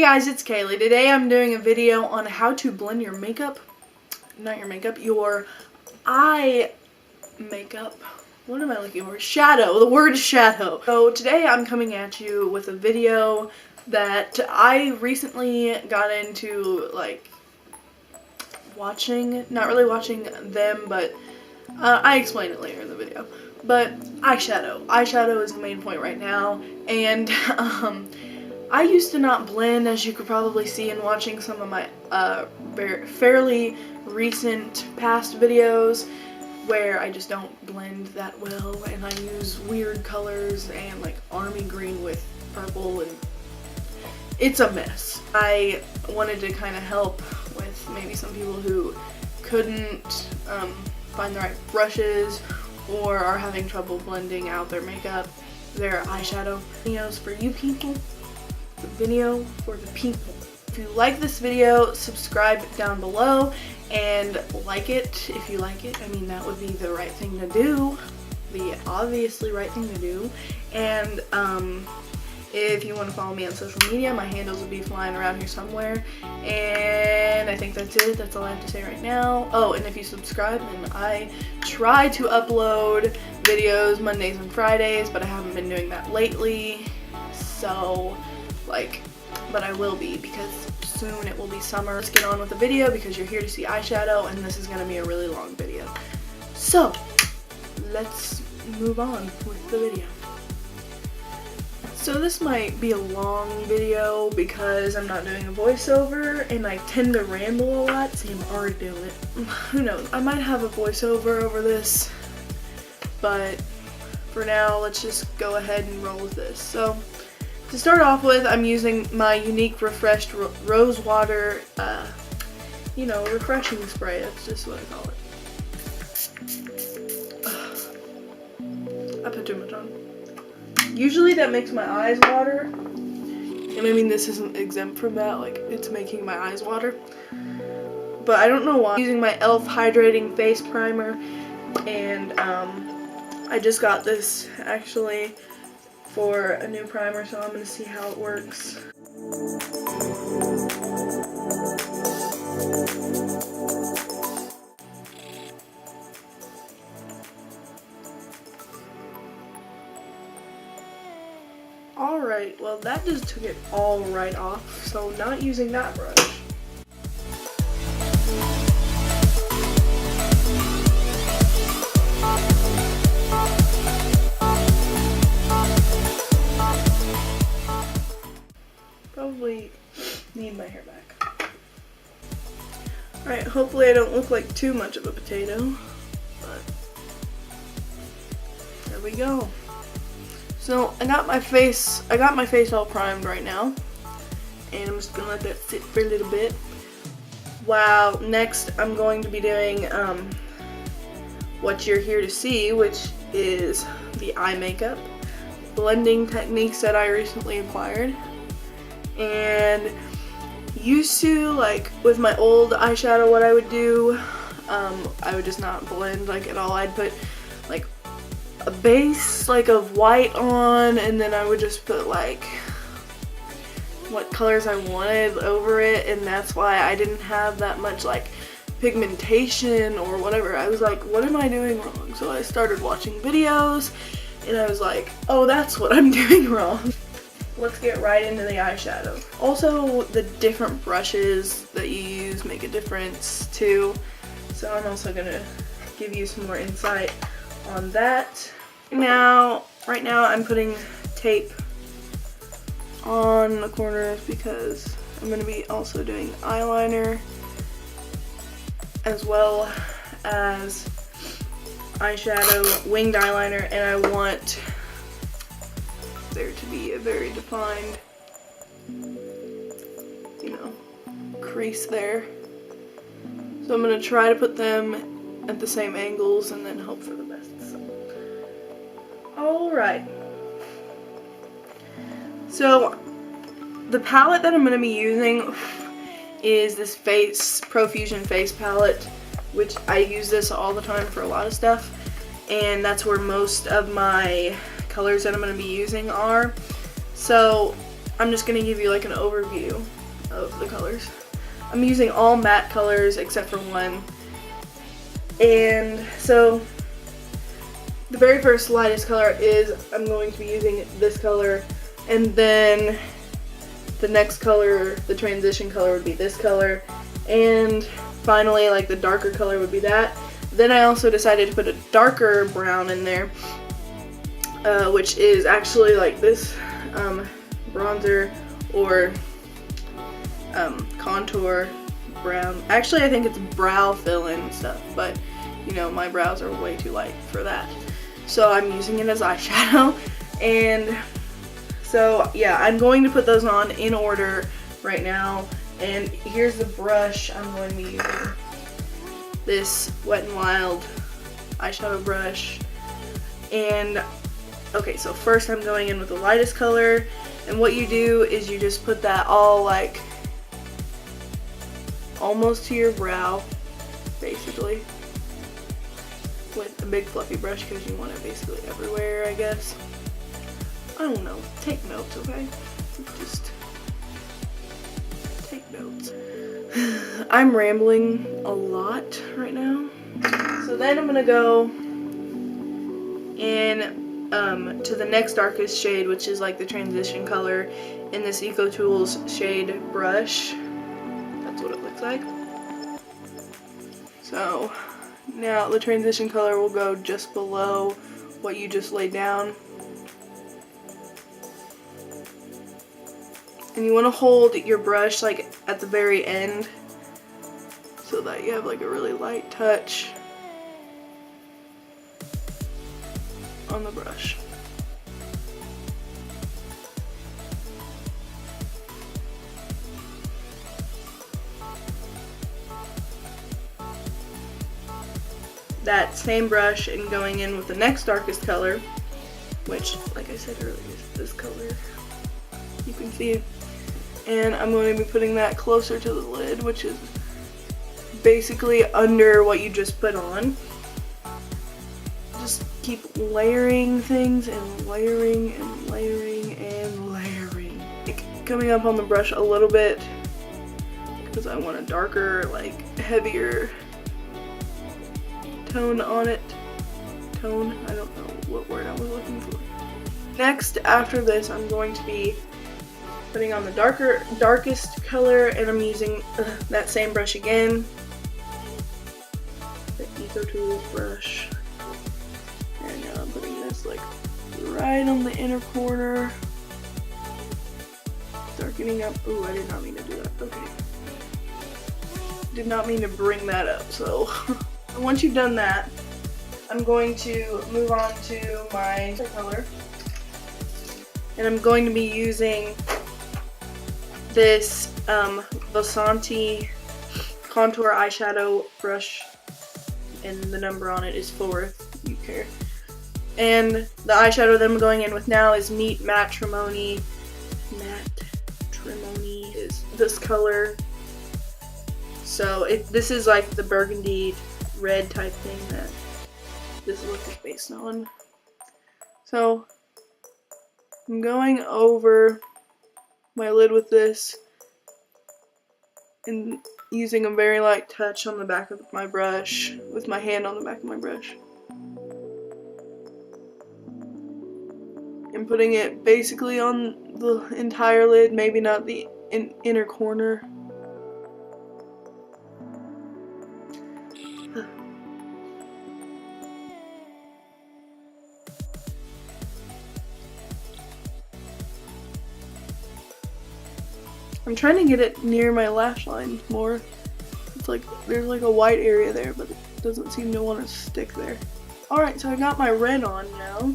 guys, it's Kaylee. Today I'm doing a video on how to blend your your eye makeup. What am I looking for? Shadow. The word shadow. So today I'm coming at you with a video that I recently got into, like, watching. Not really watching them, but I explain it later in the video. But eyeshadow. Eyeshadow is the main point right now, and I used to not blend, as you could probably see in watching some of my fairly recent past videos, where I just don't blend that well, and I use weird colors and like army green with purple, and it's a mess. I wanted to kind of help with maybe some people who couldn't find the right brushes or are having trouble blending out their makeup, their eyeshadow. Videos for you people. The video for the people. If you like this video, subscribe down below and like it if you like it. I mean, that would be the right thing to do, the obviously right thing to do. And if you want to follow me on social media, my handles will be flying around here somewhere. And I think that's it. That's all I have to say right now. Oh, and if you subscribe, then I try to upload videos Mondays and Fridays, but I haven't been doing that lately. So, but I will be, because soon it will be summer. Let's get on with the video, because you're here to see eyeshadow, and this is going to be a really long video. So, let's move on with the video. So this might be a long video because I'm not doing a voiceover, and I tend to ramble a lot. See, I'm already doing it. Who knows? I might have a voiceover over this, but for now, let's just go ahead and roll with this. So, to start off with, I'm using my Unique Refreshed Rose Water, refreshing spray. That's just what I call it. I put too much on. Usually that makes my eyes water, and I mean, this isn't exempt from that, like, it's making my eyes water, but I don't know why. I'm using my e.l.f. Hydrating Face Primer, and I just got this, actually, for a new primer, so I'm going to see how it works. Alright, well that just took it all right off, so not using that brush. Probably need my hair back. Alright, hopefully I don't look like too much of a potato, but there we go. So I got my face all primed right now, and I'm just gonna let that sit for a little bit. Wow, next I'm going to be doing what you're here to see, which is the eye makeup blending techniques that I recently acquired. And used to, like, with my old eyeshadow, what I would do, I would just not blend like at all. I'd put like a base like of white on, and then I would just put like what colors I wanted over it, and that's why I didn't have that much like pigmentation or whatever. I was like, what am I doing wrong? So I started watching videos, and I was like, oh, that's what I'm doing wrong. Let's get right into the eyeshadow. Also, the different brushes that you use make a difference too, so I'm also gonna give you some more insight on that. Right now I'm putting tape on the corners because I'm going to be also doing eyeliner as well as eyeshadow, winged eyeliner, and I want there to be a very defined, crease there. So I'm going to try to put them at the same angles and then hope for the best. Alright, so the palette that I'm going to be using is this Profusion face palette, which I use this all the time for a lot of stuff, and that's where most of my colors that I'm going to be using are. So I'm just going to give you like an overview of the colors. I'm using all matte colors except for one. And so the very first lightest color is, I'm going to be using this color, and then the next color, the transition color, would be this color, and finally like the darker color would be that. Then I also decided to put a darker brown in there, which is actually like this bronzer or contour brown. Actually, I think it's brow fill-in stuff, but you know, my brows are way too light for that. So I'm using it as eyeshadow. And so yeah, I'm going to put those on in order right now. And here's the brush I'm going to be using. This Wet n Wild eyeshadow brush. And okay, so first I'm going in with the lightest color. And what you do is you just put that all like almost to your brow, basically, with a big fluffy brush because you want it basically everywhere, I guess. I don't know. Take notes, okay? Just take notes. I'm rambling a lot right now. So then I'm gonna go in to the next darkest shade, which is like the transition color, in this Eco Tools shade brush. That's what it looks like. So now the transition color will go just below what you just laid down. And you want to hold your brush like at the very end so that you have like a really light touch on the brush. That same brush and going in with the next darkest color, which, like I said earlier, is this color. You can see it. And I'm going to be putting that closer to the lid, which is basically under what you just put on. Just keep layering things and layering and layering and layering. Like, coming up on the brush a little bit because I want a darker, like heavier tone on it. Tone? I don't know what word I was looking for. Next, after this, I'm going to be putting on the darkest color, and I'm using that same brush again. The Eco Tools brush. And now I'm putting this like right on the inner corner. Darkening up. Ooh, I did not mean to do that. Okay. Did not mean to bring that up, so once you've done that, I'm going to move on to my color. And I'm going to be using this Vasanti contour eyeshadow brush, and the number on it is 4 if you care. And the eyeshadow that I'm going in with now is Meet Matrimony. Matrimony is this color. So this is like the burgundy red type thing that this look is based on. So I'm going over my lid with this and using a very light touch on the back of my brush, with my hand on the back of my brush. And putting it basically on the entire lid, maybe not the inner corner. I'm trying to get it near my lash line more. It's like there's like a white area there, but it doesn't seem to want to stick there. Alright, so I got my red on now.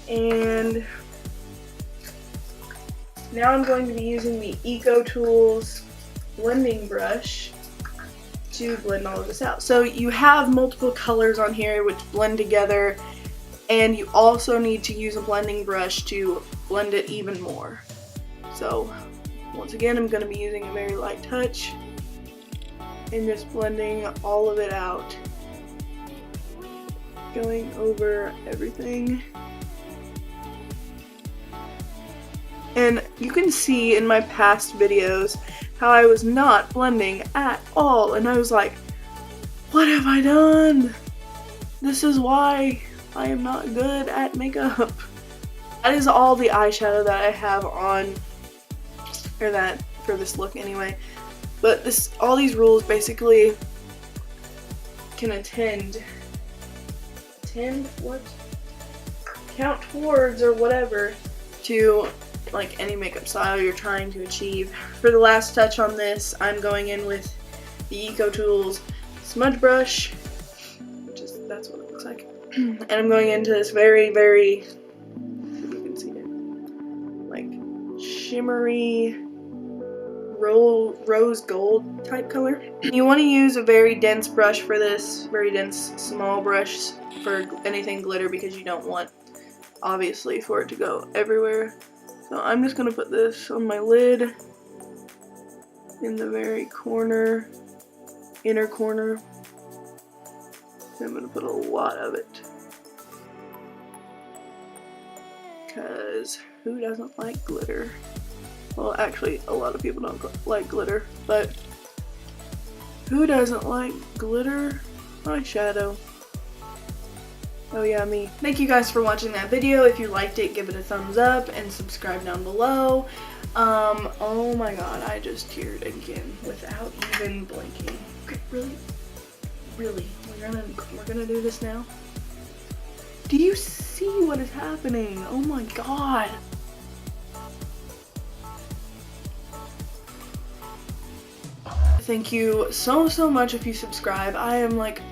And now I'm going to be using the Eco Tools blending brush to blend all of this out. So you have multiple colors on here which blend together, and you also need to use a blending brush to blend it even more. So once again, I'm going to be using a very light touch and just blending all of it out, going over everything. And you can see in my past videos how I was not blending at all. And I was like, what have I done? This is why I am not good at makeup. That is all the eyeshadow that I have on, or that for this look anyway. But all these rules basically can count towards or whatever to like any makeup style you're trying to achieve. For the last touch on this, I'm going in with the Eco Tools smudge brush, that's what it looks like. And I'm going into this very, very, you can see it, like shimmery rose gold type color. You want to use a very dense brush for this, very dense small brush for anything glitter, because you don't want, obviously, for it to go everywhere. So I'm just gonna put this on my lid in the very corner, inner corner. I'm gonna put a lot of it, because who doesn't like glitter? Well, actually, a lot of people don't like glitter, but who doesn't like glitter eyeshadow? Oh yeah, me. Thank you guys for watching that video. If you liked it, give it a thumbs up and subscribe down below. Oh my god, I just teared again without even blinking. Okay, really? Really? We're gonna do this now? Do you see what is happening? Oh my god. Thank you so much if you subscribe. I am like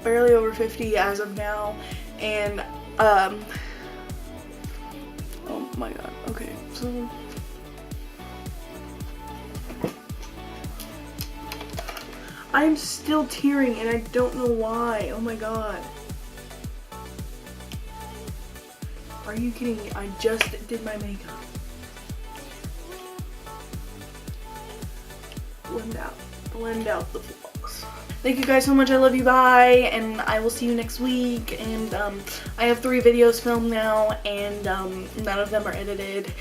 barely over 50 as of now, and oh my god. Okay, so I'm still tearing and I don't know why. Oh my god. Are you kidding me? I just did my makeup. Blend out the flaws. Thank you guys so much. I love you. Bye. And I will see you next week. And I have 3 videos filmed now, and none of them are edited.